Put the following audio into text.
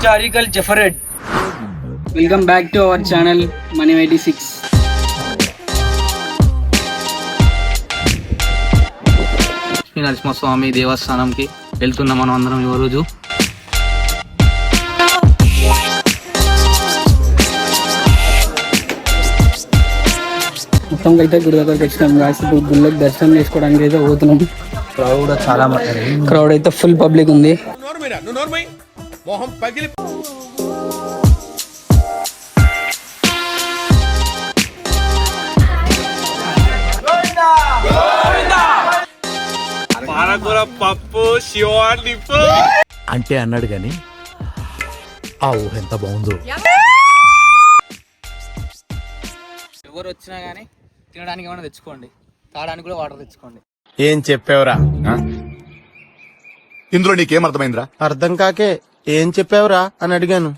Historical జఫరెడ్. Welcome back to our channel money 86. Lakshmi Narasimhaswamy దేవస్థానంకి వెళ్తున్నాం మనం అందరం ఈ రోజు. మొత్తం అయితే గుడి దగ్గరికి వచ్చినాం గాయస్. ఇప్పుడు గుళ్ళకి దర్శనం చేసుకోవడానికి అయితే పోతున్నాం. క్రౌడ్ చాలా క్రౌడ్ అయితే ఫుల్ పబ్లిక్ ఉంది. పప్పు అంటే అన్నాడు గాని ఆ ఊహ ఎంత బాగుందో. ఎవరు వచ్చినా గానీ తినడానికి ఏమైనా తెచ్చుకోండి, తాగడానికి కూడా వాటర్ తెచ్చుకోండి. ఏం చెప్పావురా? ఇందులో నీకేం అర్థమైందిరా? అర్థం కాకే ఏం చెప్పావురా అని అడిగాను.